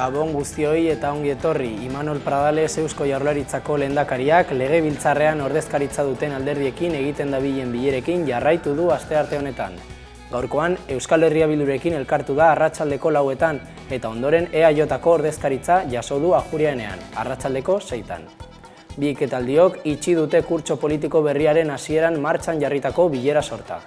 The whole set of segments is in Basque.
Gabon guztioi eta ongi etorri. Imanol Pradales Eusko Jaurlaritzako lehendakariak legebiltzarrean ordezkaritza duten alderdiekin egiten dabilen bilerekin jarraitu du astearte honetan. Gaurkoan Euskal Herria Bildurekin elkartu da arratsaldeko 4etan eta ondoren EAJko ordezkaritza jaso du Ajurianean, arratsaldeko 6etan. Bi ekitaldiok itxi dute kurtso politiko berriaren hasieran martxan jarritako bilera sorta.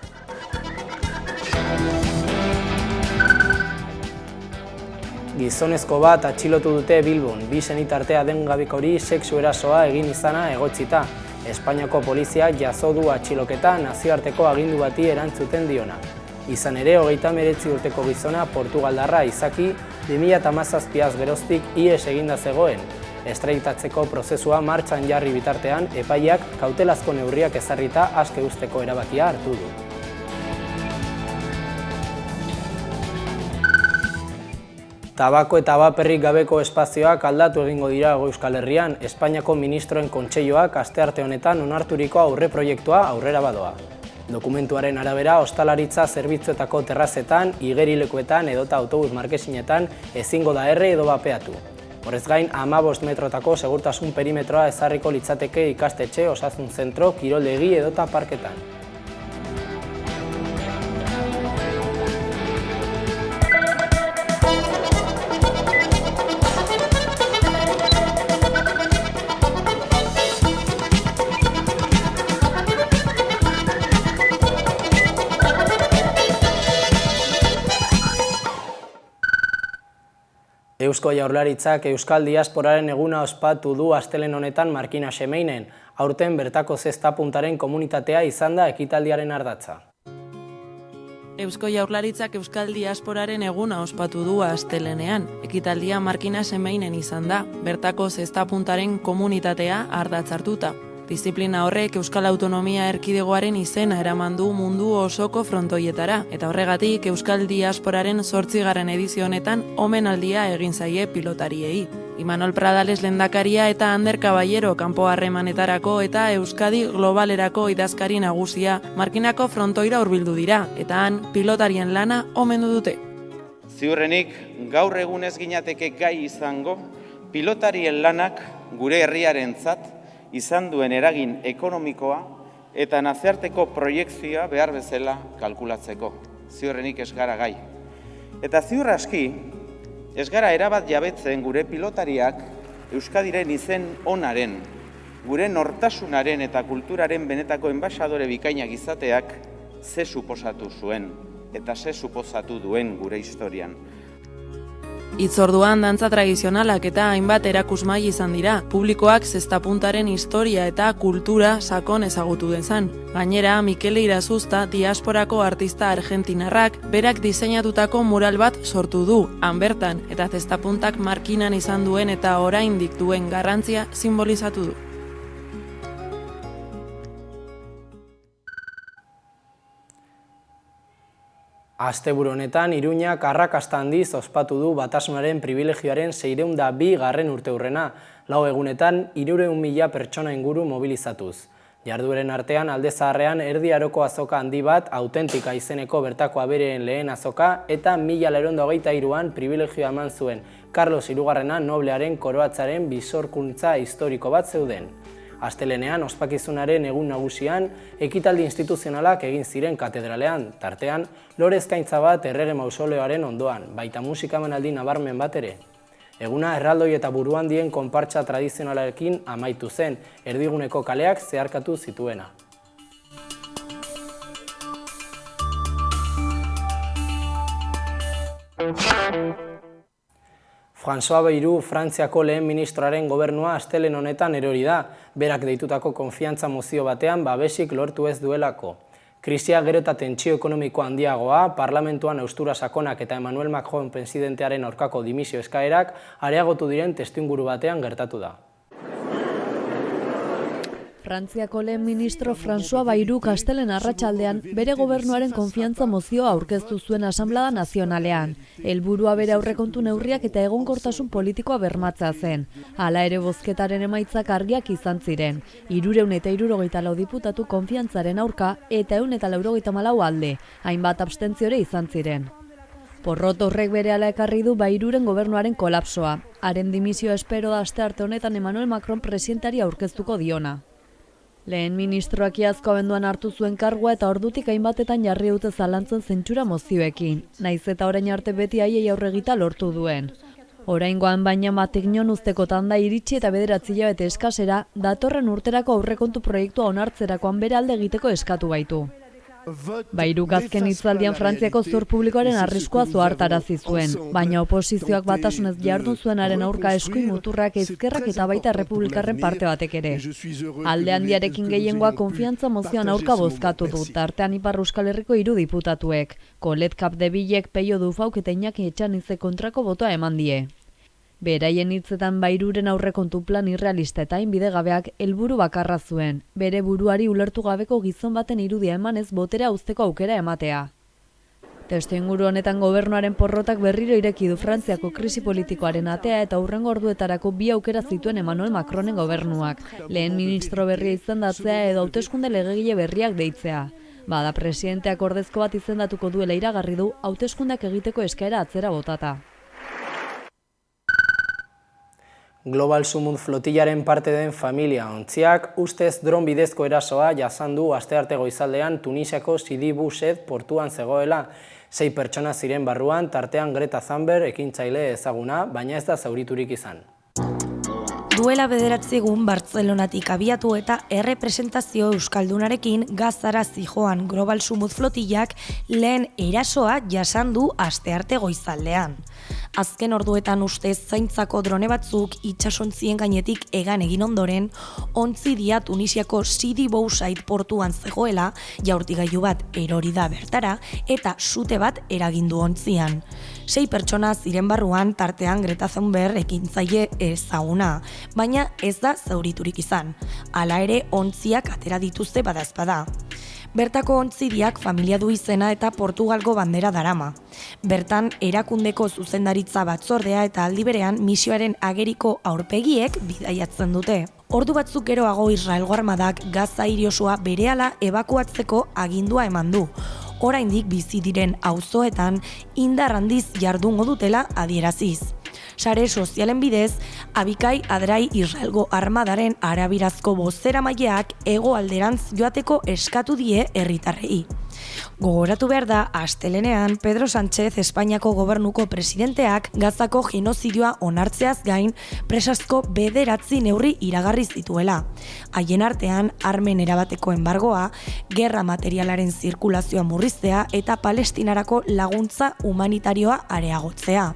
Gizonezko bat atxilotu dute Bilbon, bi senitartea adingabekori sexu erasoa egin izana egotzita. Espainiako polizia jaso du atxiloketa nazioarteko agindu bati erantzuten diona. Izan ere, 39 urteko gizona Portugaldarra izaki 2017 geroztik ihes eginda zegoen. Estraitatzeko prozesua martxan jarri bitartean, epaiak kautelazko neurriak ezarrita aske uzteko erabakia hartu du. Tabako eta baperrik gabeko espazioak aldatu egingo dira Euskal Herrian, Espainiako Ministroen Kontseiluak astearte honetan onarturiko aurreproiektua aurrera badoa. Dokumentuaren arabera, ostalaritza zerbitzuetako terrazetan, igerilekuetan edota autobus markesinetan ezingo da erre edo bapeatu. Horrez gain, 15 metrotako segurtasun perimetroa ezarriko litzateke ikastetxe, osasun zentro, kiroldegi edota parketan. Eusko Jaurlaritzak Euskal Diasporaren eguna ospatu du astelehen honetan Markina Xemeinen, aurten bertako zestapuntaren komunitatea izan da ekitaldiaren ardatza. Eusko Jaurlaritzak Euskal Diasporaren eguna ospatu du astelehenean. Ekitaldia Markina Xemeinen izan da, bertako zestapuntaren komunitatea ardatz hartuta. Diziplina horrek Euskal Autonomia Erkidegoaren izena eraman du mundu osoko frontoietara, eta horregatik Euskal Diasporaren 8. edizio honetan omenaldia egin zaie pilotariei. Imanol Pradales lehendakaria eta Ander Caballero kanpo harremanetarako eta Euskadi Globalerako idazkari nagusia Markinako frontoira hurbildu dira, eta han pilotarien lana omendu dute. Ziurrenik gaur egunez ginateke gai izango pilotarien lanak gure herriarentzat izan duen eragin ekonomikoa eta nazioarteko proiekzioa behar bezala kalkulatzeko. Ziurrenik ez gara gai. Eta ziur aski, ez gara erabat jabetzen gure pilotariak Euskadiren izen onaren, gure nortasunaren eta kulturaren benetako enbaxadore bikainak izateak ze suposatu zuen eta ze suposatu duen gure historian. Hitzorduan dantza tradizionalak eta hainbat erakusmai izan dira, publikoak zestapuntaren historia eta kultura sakon ezagutu dezan. Gainera, Mikel Irazuzta, diasporako artista argentinarrak, berak diseinatutako mural bat sortu du, han bertan, eta zestapuntak Markinan izan duen eta oraindik duen garrantzia sinbolizatu du. Asteburu honetan, Iruñak arrakasta handiz ospatu du Batasunaren pribilegioaren 602. urteurrena, 4 egunetan 300.000 pertsona inguru mobilizatuz. Jardueren artean Alde Zaharrean Erdi Aroko azoka handi bat, autentika izeneko bertako abereen lehen azoka, eta 1923an pribilegioa eman zuen Carlos Hirugarrena noblearen koroatzaren bizorkuntza historiko bat zeuden. Astelehenean, ospakizunaren egun nagusian, ekitaldi instituzionalak egin ziren katedralean, tartean, lore eskaintza bat errege mausoleoaren ondoan, baita musika emanaldi nabarmen bat ere. Eguna erraldoi eta buruhandien konpartsa tradizionalarekin amaitu zen, erdiguneko kaleak zeharkatu zituena. François Bayrou, Frantziako lehen ministroaren gobernua astelehen honetan erori da, berak deitutako konfiantza mozio batean babesik lortu ez duelako. Krisia gero eta tentsio ekonomiko handiagoa, parlamentuan haustura sakonak eta Emmanuel Macron presidentearen aurkako dimisio eskaerak areagotu diren testuinguru batean gertatu da. Frantziako lehen ministro François Bayrou astelehen arratsaldean bere gobernuaren konfiantza mozioa aurkeztu zuen Asanblada Nazionalean. Helburua bere aurrekontu neurriak eta egonkortasun politikoa bermatzea zen. Hala ere bozketaren emaitzak argiak izan ziren. 374 diputatu konfiantzaren aurka eta 184 alde, hainbat abstentziore izan ziren. Porrot horrek berehala ekarri du Bairuren gobernuaren kolapsoa. Haren dimisioa espero da astearte honetan Emmanuel Macron presidentari aurkeztuko diona. Lehen ministroak iazko abenduan hartu zuen kargua eta ordutik hainbatetan jarri dute zalantzan zentsura mozioekin, naiz eta orain arte beti haiei aurregita lortu duen. Oraingoan baina Matignon uzteko tanda iritsi eta 9 hilabete eskasera, datorren urterako aurrekontu proiektua onartzerakoan bere alde egiteko eskatu baitu. Bairuk azken hitzaldian Frantziako zor publikoaren arriskua zohartarazi zuen, baina oposizioak batasunez jardun zuenaren aurka eskuin muturrak ezkerrak eta baita errepublikarren parte batek ere. Alde handiarekin gehiengoa konfiantza mozioan aurka bozkatu du, tartean Ipar Euskal Herriko 3 diputatuek. Colette Capdevillek, Peio Dufauk eta Iñaki Etxanize kontrako botoa eman die. Beraien hitzetan Bairuren aurrekontu plan irrealista eta bidegabeak helburu bakarra zuen, bere buruari ulertu gabeko gizon baten irudia emanez botera uzteko aukera ematea. Testuinguru honetan gobernuaren porrotak berriro ireki du Frantziako krisi politikoaren atea eta hurrengo orduetarako 2 aukera zituen Emmanuel Macronen gobernuak, lehen ministro berria izendatzea edo hauteskunde legegile berriak deitzea. Bada presidenteak ordezko bat izendatuko duela iragarri du hauteskundeak egiteko eskaera atzera botata. Global Summut flotillaren parte den familia ontziak ustez dron bidezko erasoa jasan du astearte goizaldean Tunisiako Sidi Bou Said portuan zegoela. 6 pertsona ziren barruan, tartean Greta Thunberg ekintzaile ezaguna, baina ez da zauriturik izan. Duela 9 egun Bartzelonatik abiatu eta errepresentazio euskaldunarekin Gazara zijoan Global Summut flotillak lehen erasoa jasan du astearte goizaldean. Azken orduetan ustez zaintzako drone batzuk itsasontzien gainetik egan egin ondoren, ontzidia Tunisiako Sidi Bou Said portuan zegoela, jaurtigailu bat erori da bertara eta sute bat eragindu ontzian. 6 pertsona ziren barruan, tartean Greta Thunberg ekintzaile ezaguna, baina ez da zauriturik izan. Hala ere, ontziak atera dituzte badazpada. Bertako ontzidiak familia du izena eta Portugalgo bandera darama. Bertan, erakundeko zuzendaritza batzordea eta aldi berean misioaren ageriko aurpegiek bidaiatzen dute. Ordu batzuk geroago Israelgo armadak Gaza hiri osoa berehala ebakuatzeko agindua eman du. Oraindik bizi diren auzoetan indar handiz jardungo dutela adieraziz. Sare sozialen bidez, Abikai Adrai Israelgo armadaren arabirazko bozeramaileak hegoalderantz joateko eskatu die herritarrei. Gogoratu behar da, astelenean Pedro Sánchez Espainiako gobernuko presidenteak Gazako genozidioa onartzeaz gain presazko 9 neurri iragarri zituela. Haien artean, armen erabateko enbargoa, gerra materialaren zirkulazioa murriztea eta Palestinarako laguntza humanitarioa areagotzea.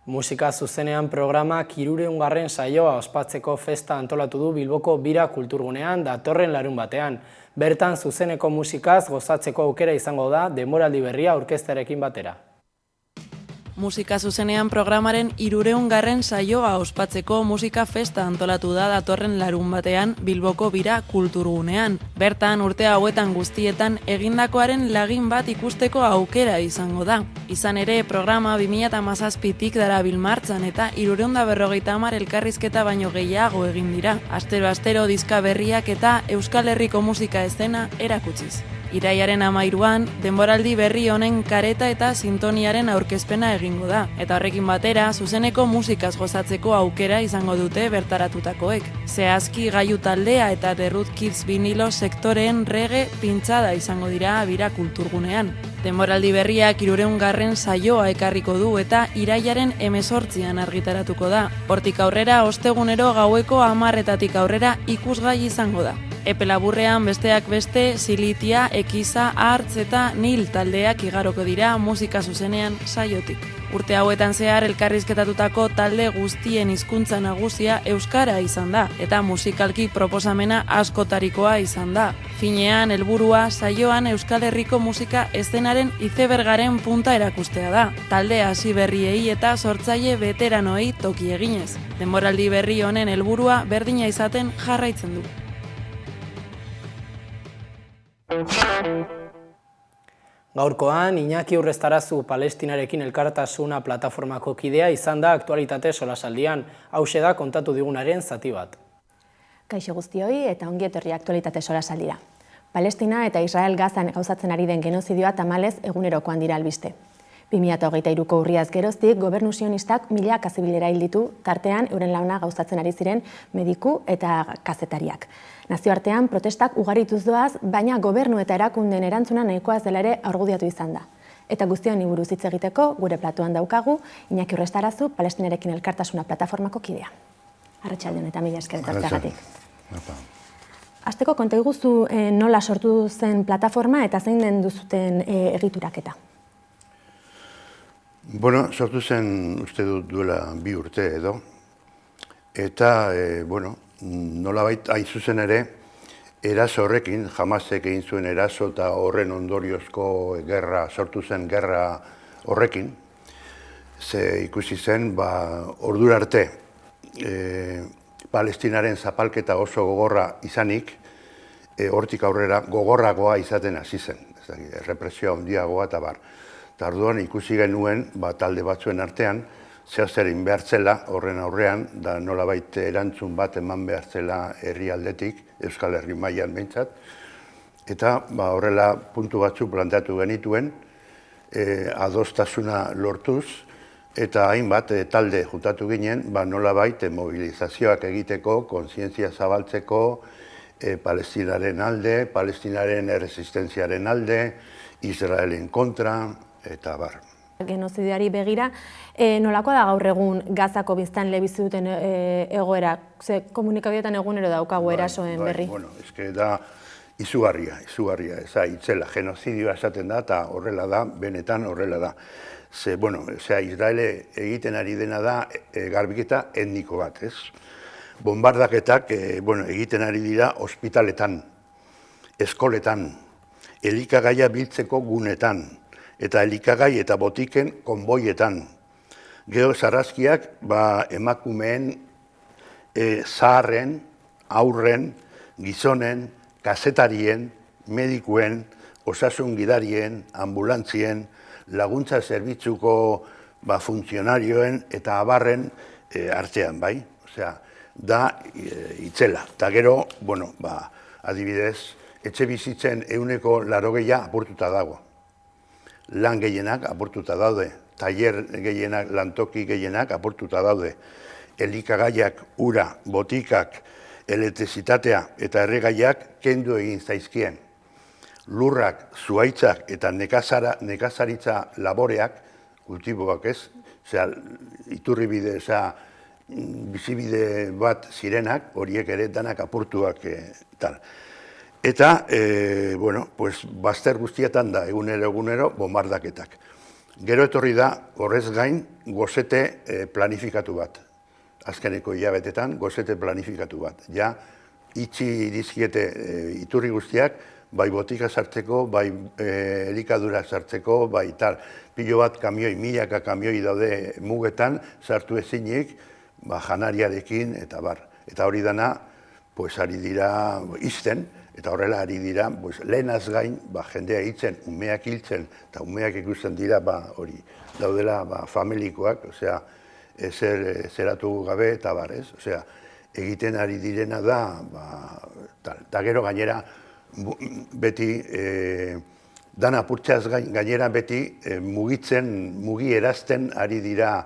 Musika zuzenean programa 300. saioa ospatzeko festa antolatu du Bilboko Bira kulturgunean datorren larunbatean. Bertan zuzeneko musikaz gozatzeko aukera izango da denboraldi berria orkestarekin batera. Musika zuzenean programaren 300. saioa ospatzeko musika festa antolatu da datorren larunbatean Bilboko Bira kulturgunean. Bertan urte hauetan guztietan egindakoaren lagin bat ikusteko aukera izango da. Izan ere, programa 2017tik darabil martxan eta 350 elkarrizketa baino gehiago egin dira. Astero diska berriak eta Euskal Herriko musika eszena erakutsiz. Iraiaren 13an, denboraldi berri honen kareta eta sintoniaren aurkezpena egingo da. Eta horrekin batera, zuzeneko musikaz gozatzeko aukera izango dute bertaratutakoek. Zehazki Gailu taldea eta The Root Kids vinilo sektoreen reggae pintxada izango dira Bira kulturgunean. Denboraldi berriak 300. saioa ekarriko du eta iraiaren 18an argitaratuko da. Hortik aurrera, ostegunero gaueko 10:00 aurrera ikusgai izango da. Epe laburrean besteak beste, Silitia, Ekiza, Artz eta Nil taldeak igaroko dira musika zuzenean saiotik. Urte hauetan zehar elkarrizketatutako talde guztien hizkuntza nagusia euskara izan da, eta musikalki proposamena askotarikoa izan da. Finean, helburua saioan Euskal Herriko musika eszenaren izebergaren punta erakustea da. Talde hasi berriei eta sortzaile veteranoei toki eginez. Denboraldi berri honen helburua berdina izaten jarraitzen du. Gaurkoan, Iñaki Urrestarazu Palestinarekin elkartasuna plataformako kidea izan da aktualitate solasaldian. Hauxe da kontatu digunaren zati bat. Kaixo guztioi eta ongi etorri aktualitate solasaldira. Palestina eta Israel Gazan gauzatzen ari den genozidioa tamalez egunerokoan dira albiste. 2023ko urriaz geroztik, gobernu sionistak milaka zibilera hil ditu, tartean euren launa gauzatzen ari ziren mediku eta kazetariak. Nazioartean protestak ugarituz doaz, baina gobernu eta erakundeen erantzuna nahikoa ez dela ere argudiatu izan da. Eta guztion buruz hitz egiteko gure platuan daukagu, Iñaki Urrestarazu, Palestinarekin elkartasuna plataformako kidea. Arratsalde on eta mila esker etortzeagatik. Hasteko konta iguzu nola sortu zen plataforma eta zein den duzuten egituraketa? Bueno, sortu zen uste dut duela 2 urte edo, eta, nolabait hain zuzen ere, eraso horrekin, Hamasek egin zuen eraso eta horren ondoriozko gerra, sortu zen gerra horrekin, ze ikusi zen, ordura arte, Palestinaren zapalketa oso gogorra izanik, hortik aurrera gogorragoa izaten hasi zen, represioa handiagoa eta bar. Eta orduan ikusi genuen, talde batzuen artean, zehazerin behar zela horren aurrean, da nolabait erantzun bat eman behar zela herri aldetik, Euskal Herri mailan behintzat, eta horrela puntu batzu planteatu genituen, adostasuna lortuz, eta hainbat talde jutatu ginen, nolabait mobilizazioak egiteko, kontzientzia zabaltzeko, Palestinaren alde, Palestinaren erresistentziaren alde, Israelen kontra, eta bar. Genozidioari begira, nolakoa da gaur egun Gazako biztanle bizi duten egoera? Ze komunikabideetan egunero daukagu erasoen berri. Bueno, eske da izugarria, eza itzela, genozidioa esaten da, eta horrela da, benetan horrela da. Ze, Israele egiten ari dena da garbiketa etniko bat, ez? Bombardaketak egiten ari dira ospitaletan, eskoletan, elikagaia biltzeko gunetan, eta elikagai eta botiken konboietan. Gero sarraskiak emakumeen, zaharren, aurren, gizonen, kazetarien, medikuen, osasun gidarien, ambulantzien, laguntza zerbitzuko funtzionarioen eta abarren artean, bai? Osea, da itzela. Eta gero, adibidez, etxe bizitzen 80% apurtuta dago. Lan gehienak apurtuta daude, tailer gehienak, lantoki gehienak apurtuta daude, elikagaiak, ura, botikak, elektrizitatea eta erregaiak kendu egin zaizkien. Lurrak, zuhaitzak eta nekazaritza laboreak, kultiboak ez, iturribide, bizibide bat zirenak, horiek ere danak apurtuak tal. Eta, bazter guztietan da, egunero, bombardaketak. Gero etorri da, horrez gain, gozete planifikatu bat. Azkeneko hilabetetan, gozete planifikatu bat. Ja, itxi dizkiete iturri guztiak, bai botika sartzeko, bai elikadura sartzeko, bai tal. Pilo bat kamioi, milaka kamioi daude mugetan, sartu ezinik, janariarekin, eta bar. Eta hori dana, ari dira izten, eta horrela ari dira, lehenaz gain, jendea hitzen, umeak hiltzen, eta umeak ikusten dira, hori, daudela familikoak, osea, zeratu gabe, eta bar, ez? Osea, egiten ari direna da, eta gero gainera, beti, dana apurtzeaz gainera beti, mugierazten ari dira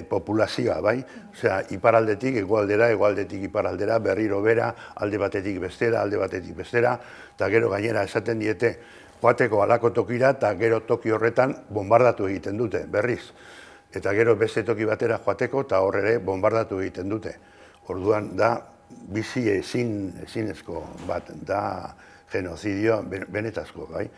populazioa, bai? Osea, iparaldetik, egoaldetik iparaldera, berriro bera, alde batetik bestera, eta gero gainera esaten diete, joateko halako tokira, eta gero toki horretan bombardatu egiten dute, berriz. Eta gero beste toki batera joateko, eta horre bombardatu egiten dute. Orduan, da, bizi ezinezko bat, da genozidio benetazko, bai?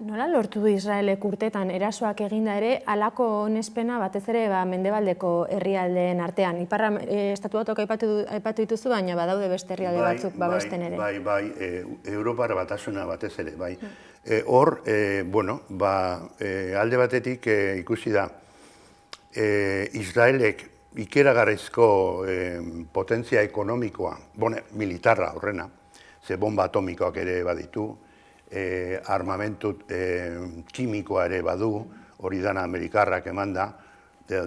Nola lortu du Israelek urtetan erasoak eginda ere, halako onespena batez ere mendebaldeko herrialdeen artean? Iparra estatu batok aipatu dituzu, baina badaude beste herrialde batzuk babesten ere. Bai, Europar batasuna batez ere, bai. Hor, alde batetik ikusi da, Israelek ikeragarrizko potentzia ekonomikoa, militarra horrena, ze bomba atomikoak ere baditu, armamentu kimikoa ere badu, hori dana Amerikarrak eman da,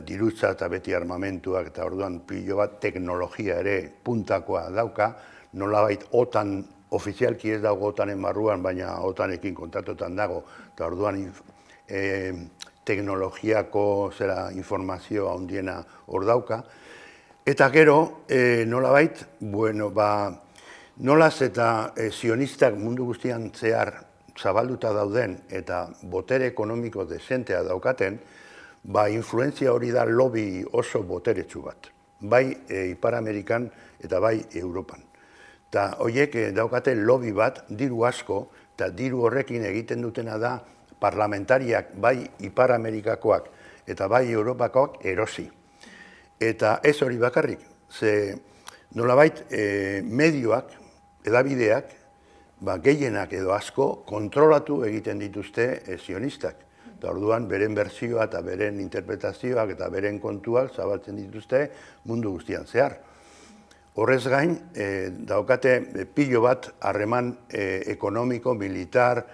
dirutza eta beti armamentuak, eta orduan pilo bat teknologia ere puntakoa dauka, nolabait ofizialki ez dago OTANen barruan, baina OTANekin kontatutan dago, eta orduan teknologiako informazioa handiena hor dauka. Eta gero, nolabait, nolaz eta zionistak mundu guztian zehar zabalduta dauden eta botere ekonomiko desentea daukaten, influentzia hori da lobby oso boteretsu bat. Bai Ipar Amerikan eta bai Europan. Eta horiek daukate lobby bat, diru asko, eta diru horrekin egiten dutena da parlamentariak bai Ipar Amerikakoak eta bai Europakoak erosi. Eta ez hori bakarrik, ze nolabait medioak, edabideak, gehienak edo asko kontrolatu egiten dituzte zionistak. Eta orduan beren bertsioa eta beren interpretazioak eta beren kontuak zabaltzen dituzte mundu guztian zehar. Horrez gain, daukate pilo bat harreman ekonomiko, militar,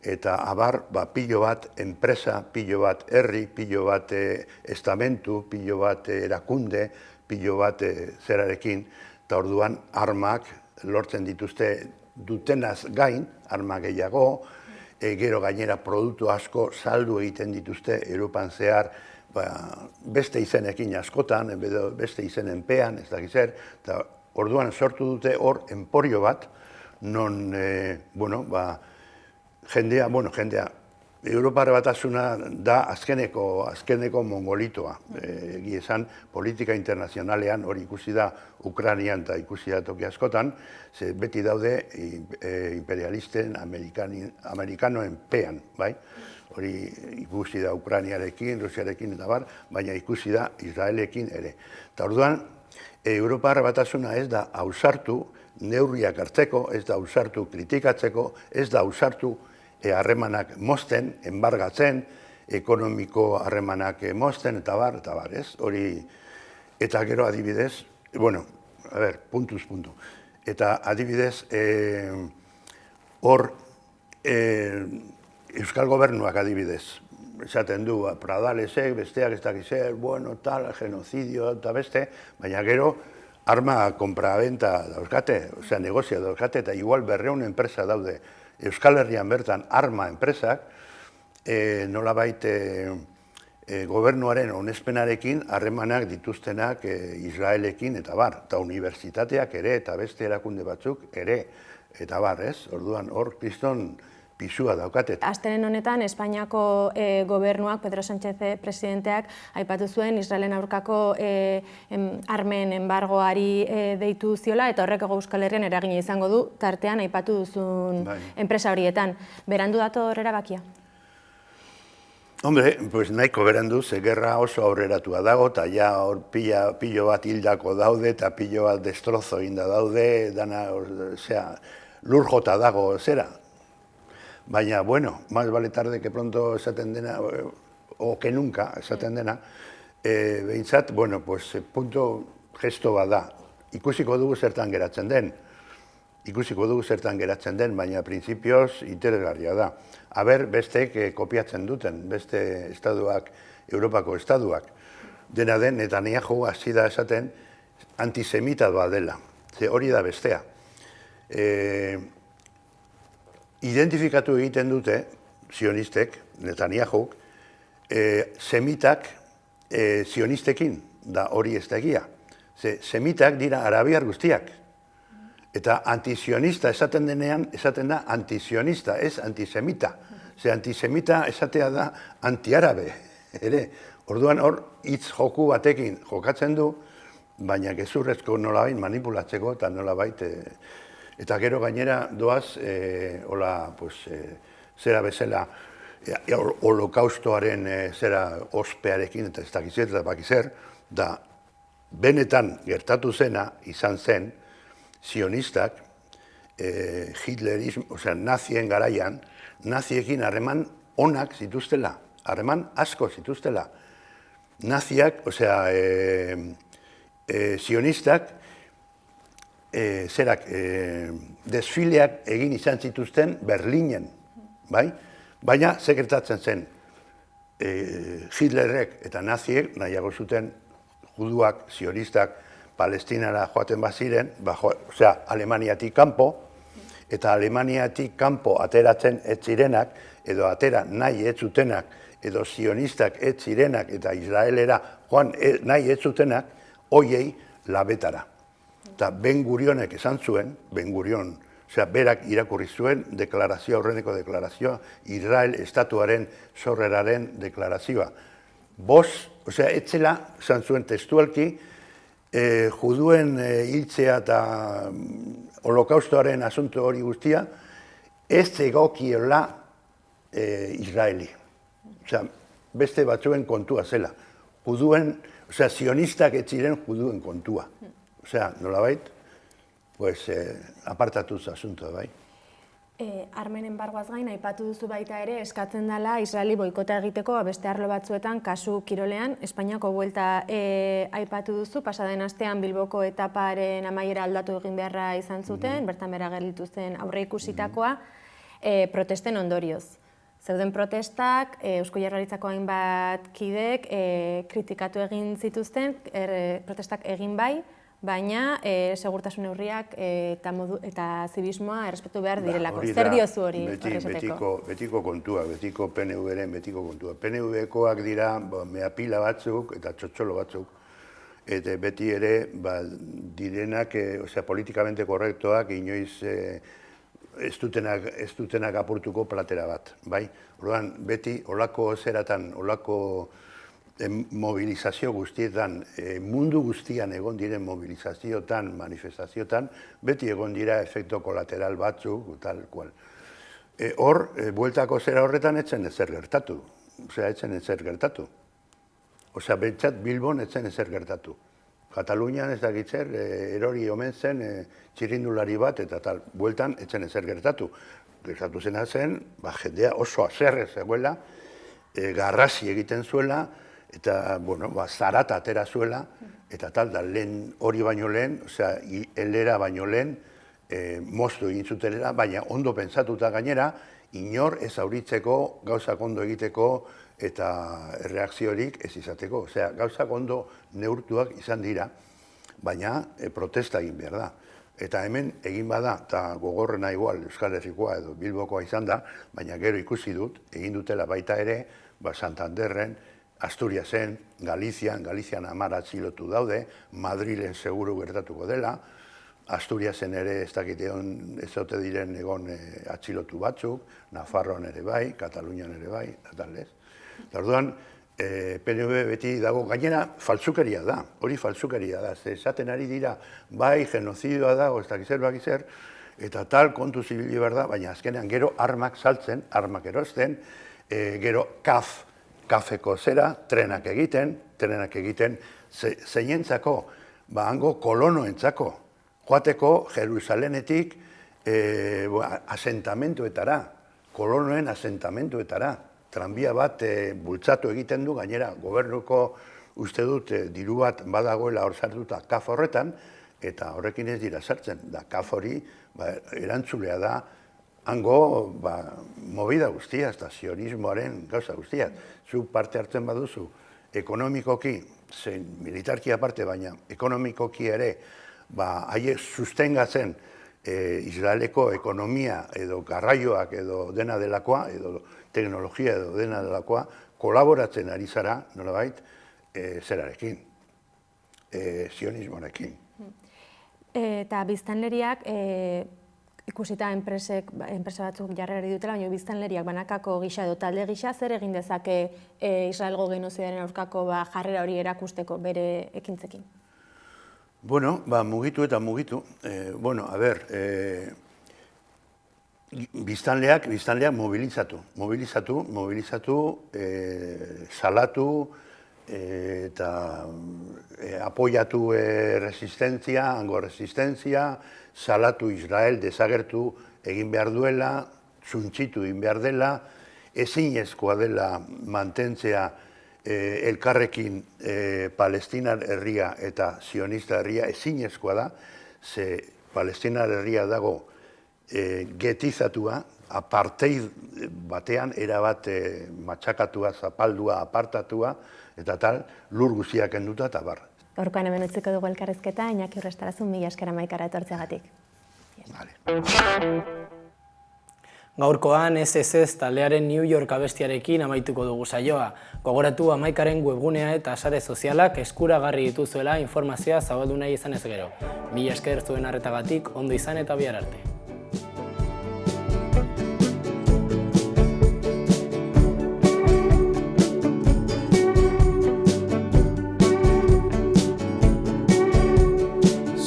eta abar, pilo bat enpresa, pilo bat herri, pilo bat estamentu, pilo bat erakunde, pilo bat zerarekin, eta orduan armak lortzen dituzte dutenaz gain, arma gehiago, gero gainera produktu asko saldu egiten dituzte Europan zehar, beste izenekin askotan, beste izenenpean, ez dakiz zer, eta orduan sortu dute hor enporio bat, non, jendea, Europar Batasuna da azkeneko mongolitoa. Egi esan, politika internazionalean hori ikusi da Ukrainian eta ikusi da toki askotan, ze beti daude imperialisten amerikanoen pean, bai? Hori ikusi da Ukrainiarekin, Rusiarekin eta bar, baina ikusi da Israelekin ere. Eta orduan, Europar Batasuna ez da ausartu neurriak hartzeko, ez da ausartu kritikatzeko, ez da ausartu harremanak mozten, enbargatzen, ekonomiko harremanak mozten, eta bar, ez? Hori, eta gero adibidez, puntuz puntu. Eta adibidez, hor, Euskal Gobernuak adibidez, esaten du, Pradalesek, besteak ez dakizer, tal, genocidio, eta beste, baina gero, arma kompra-venta dauzkate, negozia dauzkate, eta igual 200 enpresa daude, Euskal Herrian bertan arma enpresak, nolabait gobernuaren onespenarekin harremanak dituztenak Israelekin eta bar, eta unibertsitateak ere, eta beste erakunde batzuk ere, eta bar, ez? Orduan hor kriston pisua daukate. Astelen honetan, Espainiako gobernuak, Pedro Sánchez presidenteak, aipatu zuen Israelen aurkako armen embargoari deitu ziola, eta horrek Euskal Herrian eragina izango du, tartean aipatu duzun enpresa horietan. Berandu dator erabakia? Hombre, nahiko berandu, ze gerra oso aurreratua dago, eta ja hor pilo bat hildako daude, eta pilo bat destrozo inda daude, dana, lur jota dago, zera. Baina, más vale tarde que pronto esaten dena, o que nunca esaten dena, behintzat, punto gesto bat da. Ikusiko dugu zertan geratzen den, baina printzipioz interesgarria da. Aber, bestek kopiatzen duten, beste estaduak, Europako estaduak. Dena den, Netanyahu hasi da esaten antisemita badela. Ze hori da bestea. Identifikatu egiten dute, zionistek, Netanyahuk, semitak zionistekin, da hori ez da egia. Semitak dira arabiar guztiak. Eta antizionista esaten denean, esaten da antizionista, ez antisemita. Antisemita esatea da antiarabe. Orduan hor, hitz joku batekin jokatzen du, baina gezurrezko nolabait manipulatzeko eta nolabait... Eta gero gainera doaz, zera bezala, holokaustoaren zera ospearekin, eta ez dakizet, eta bakizer, da benetan gertatu zena izan zen, zionistak, hitlerismo, nazien garaian, naziekin harreman onak zituztela, harreman asko zituztela. Naziak, zionistak, desfileak egin izan zituzten Berlinen, baina ze gertatzen zen Hitlerrek eta naziek nahiago zuten juduak, zionistak, Palestinara joaten baziren, Alemaniatik kanpo, eta Alemaniatik kanpo ateratzen ez zirenak, edo atera nahi ez zutenak, edo sionistak ez zirenak, eta Israelera joan nahi ez zutenak, hoiei labetara. Eta Ben Gurionek esan zuen, Ben Gurion, berak irakurri zuen deklarazioa, aurreneko deklarazioa, Israel estatuaren sorreraren deklarazioa. Etzela, esan zuen testualki, juduen hiltzea eta holokaustoaren asunto hori guztia, ez egokiola Israeli. Beste batzuen kontua zela. Juduen, sionistak ez ziren juduen kontua. Nolabait, apartatuz asuntoa, bai. Armen enbargoaz gain, aipatu duzu baita ere, eskatzen dela Israeli boikota egiteko beste arlo batzuetan, kasu kirolean, Espainiako buelta aipatu duzu, pasaden astean Bilboko etaparen amaiera aldatu egin beharra izan zuten, bertan bera gelditu zen aurre ikusitakoa, protesten ondorioz. Zeuden protestak, Eusko Jaurlaritzako hainbat kidek kritikatu egin zituzten, protestak egin bai, baina segurtasun neurriak eta zibismoa errespetu behar direlako. Zer diozu hori horrezateko? Betiko kontua, betiko PNV-ren betiko kontua. PNV-koak dira meapila batzuk eta txotxolo batzuk, eta beti ere direnak, politikamente korrektoak, inoiz ez dutenak apurtuko platera bat, bai? Orduan, beti olako zeratan, olako mobilizazio guztietan, mundu guztian egon diren mobilizazioetan, manifestazioetan, beti egon dira efekto kolateral batzuk, tal cual. Hor, bueltako zera horretan etzen ezer gertatu. Etzen ezer gertatu. Bentsat Bilbon etzen ezer gertatu. Katalunian ez dakitzer, erori omen zen txirindulari bat eta tal, bueltan etzen ezer gertatu. Gertatu zena zen, jendea oso azerre zegoela, garrasi egiten zuela, eta, zarata atera zuela, eta tal, da lehen hori baino lehen, helera baino lehen, moztu egin zutelera, baina ondo pentsatuta gainera, inor ez auritzeko, gauzak ondo egiteko, eta reakziorik ez izateko. Gauzak ondo neurtuak izan dira, baina protesta egin behar da. Eta hemen egin bada, eta gogorrena igual Euskal Herrikoa edo Bilbokoa izan da, baina gero ikusi dut, egin dutela baita ere, Santanderren, Asturiasen, Galizian 10 atxilotu daude, Madrilen seguru gertatuko dela, Asturiasen ere ez dakiteon ez ote diren egon atxilotu batzuk, Nafarroan ere bai, Katalunian ere bai, eta lez. Orduan, PNV beti dago, gainera faltsukeria da, hori faltsukeria da, esaten ari dira, bai, genozidioa da, ez dakizer, bakizer, eta tal kontu zibili behar da, baina azkenean gero armak saltzen, armak erosten, gero kafeko zera, trenak egiten, zeinentzako, hango kolonoentzako, joateko Jerusalenetik asentamentuetara, kolonoen asentamentuetara, tranbia bat bultzatu egiten du, gainera gobernuko uste dut diru bat badagoela hor sartuta kaf horretan, eta horrekin ez dira sartzen, da kaf hori erantzulea da, hango movida guztia, eta sionismoaren gauza guztia. Zu parte hartzen baduzu, ekonomikoki, zein militarki aparte, baina ekonomikoki ere, haiek sustengatzen Israeleko ekonomia edo garraioak edo dena delakoa, edo teknologia edo dena delakoa, kolaboratzen ari zara, nolabait, zerarekin, sionismoarekin. Eta biztanleriak, ikusita enpresa batzuk jarrera dutela, baina biztanleriak banakako gisa edo talde gisa, zer egin dezake Israelgo genozidearen aurkako jarrera hori erakusteko bere ekintzekin? Mugitu eta mugitu. Biztanleak mobilizatu, salatu eta apoiatu resistentzia, hango resistentzia, salatu Israel desagertu egin behar duela, txuntxitu egin behar dela, ezinezkoa dela mantentzea elkarrekin Palestinar herria eta sionista herria ezinezkoa da, ze Palestinar herria dago getizatua, apartheid batean, erabat matxakatua, zapaldua, apartatua, eta tal, lur guztiak kenduta eta bar. Gaurkoan hemen utziko dugu elkarrizketa, Iñaki Urrestarazu, mila esker Hamaikara etortzeagatik. Gaurkoan SSS taldearen New York abestiarekin amaituko dugu saioa. Gogoratu 11aren webgunea eta sare sozialak eskuragarri dituzuela informazioa zabaldu nahi izanez gero. Mila esker zuen arretagatik, ondo izan eta bihar arte.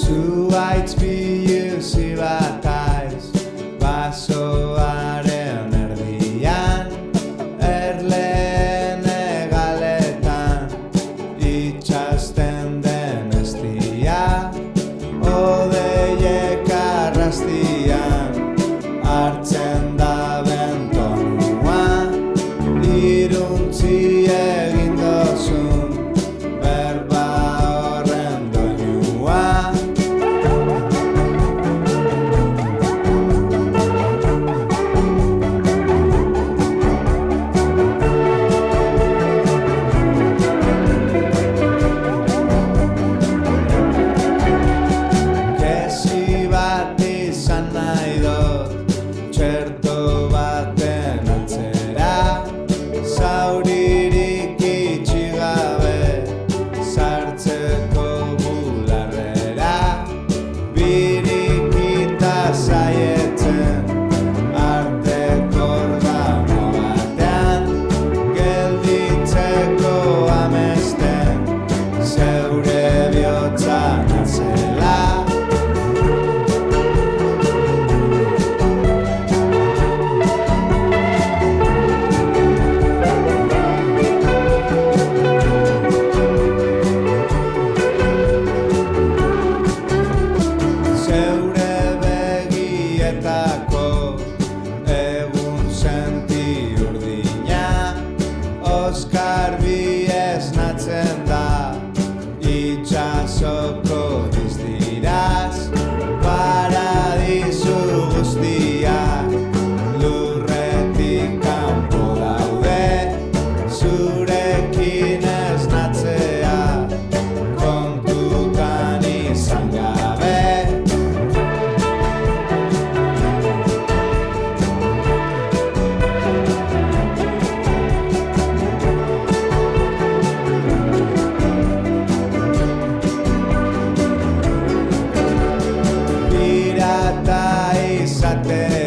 Zuaitz biluzi bat aiz, basoaren erdian, erleen egaletan, itxasten den estia, odeiek arrastian, hartzen da bentonua, iruntzi egin dozun, berba horren doinua. Kesi bat izan nahi dut, txerto baten atzera, zauririk itxigabe, sartzeko bularrera, birikita zaietzen, arteko organo batean, gelditzeko amesten, zeure bihotza nazela. Zeure begietako egun senti urdina, Oskar bi esnatzen da, itxasoko dizdiraz, paradisu guztiak, lurretik kanpo daude, zurekin esnatzea, kontutan izan gabe. Pirata izatea